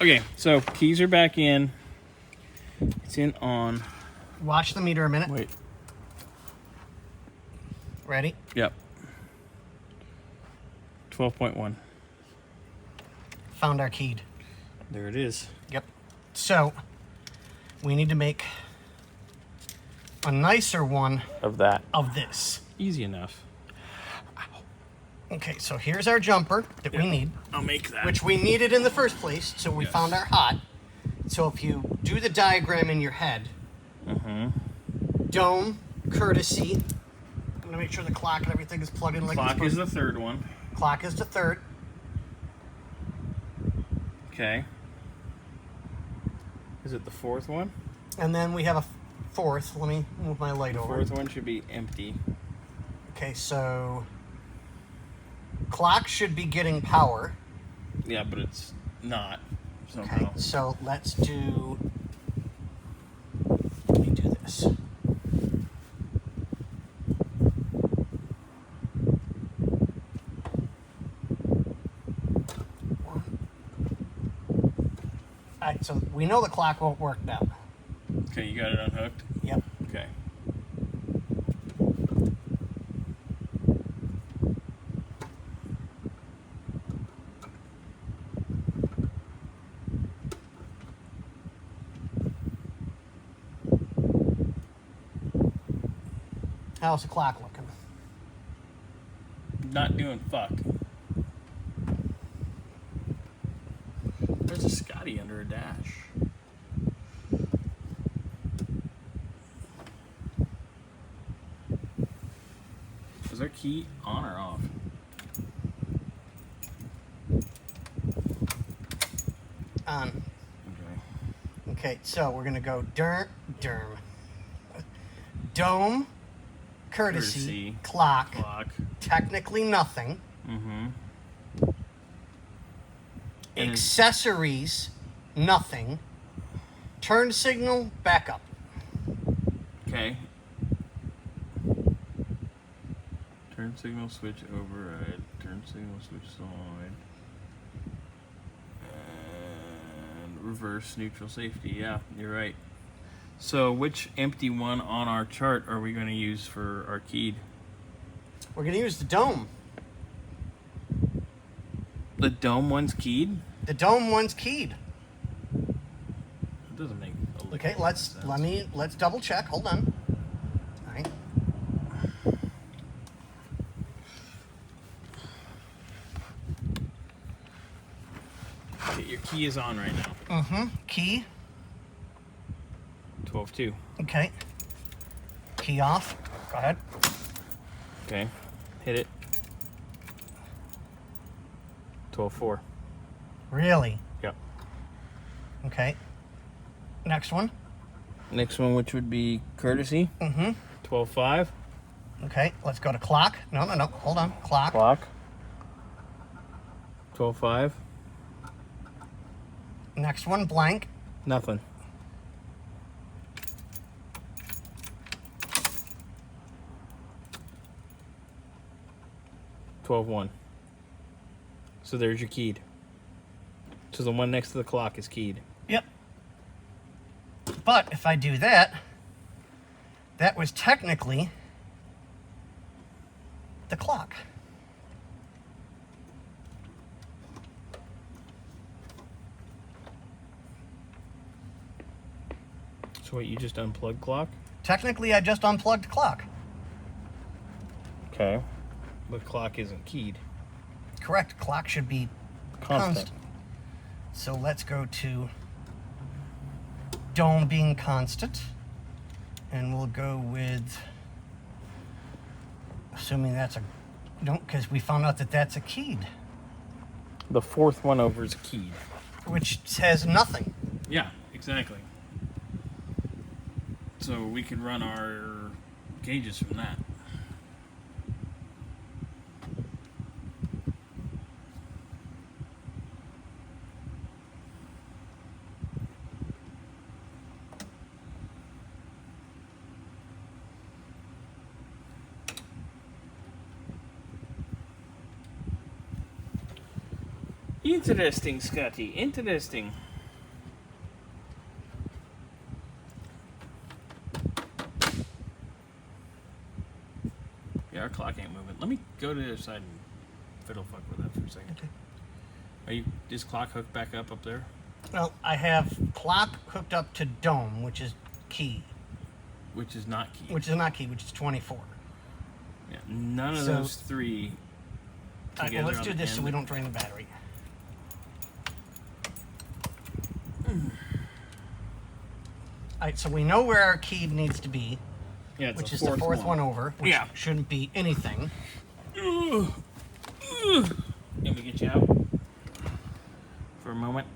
Okay, so keys are back in. It's in on. Watch the meter a minute. Wait. Ready? Yep. 12.1. Found our keyed. There it is. Yep. So, we need to make a nicer one Of that. of this. Easy enough. Okay, so here's our jumper that we need, I'll make that. which we needed in the first place, so we Yes. found our hot. So if you do the diagram in your head, dome, courtesy, I'm going to make sure the clock and everything is plugged in like Clock it's is supposed the third one. to. Clock is the third. Okay. Is it the fourth one? And then we have a fourth. Let me move my light The over. fourth one should be empty. Okay, so clock should be getting power. Yeah, but it's not Okay, somehow. so let me do this. Alright, so we know the clock won't work now. Okay, you got it unhooked? Yep. Okay. How's the clock looking? Not doing fuck. There's a Scotty under a dash. Is our key on or off? On. Okay. Okay, so we're gonna go dome, courtesy, clock, technically nothing. Mm-hmm. Accessories, nothing. Turn signal, backup. Okay. Turn signal switch override. Turn signal switch side. And reverse neutral safety. Yeah, you're right. So which empty one on our chart are we going to use for our keyed? We're gonna use the dome. The dome one's keyed? The dome one's keyed. It doesn't make a lick Okay, of let's sense. let's double check. Hold on. All right. Okay, your key is on right now. Key. 12.2. Okay. Key off. Go ahead. Okay. Hit it. 12.4. Really? Yep. Okay. Next one. Next one, which would be courtesy. 12.5. Okay, let's go to clock. No. Hold on. Clock. Clock. 12.5. Next one, blank. Nothing. $12.1. So there's your keyed. So the one next to the clock is keyed. Yep. But if I do that, that was technically the clock. So what, you just unplugged clock? Technically, I just unplugged the clock. Okay. But clock isn't keyed. Correct. Clock should be Constant. So let's go to dome being constant. And we'll go with, assuming that's a, don't, because we found out that that's a keyed, The fourth one over is keyed. which says nothing. Yeah, exactly. So we can run our gauges from that. Interesting, Scotty. Interesting. clock ain't moving. Let me go to the other side and fiddle fuck with that for a second. Okay. Is clock hooked back up there? Well, I have clock hooked up to dome, which is key. Which is not key. Which is not key, which is 24. Yeah, none of those three. All right, well, let's do this so we don't drain the battery. All right, so we know where our key needs to be, which is the fourth one over, which shouldn't be anything. Let me get you out for a moment.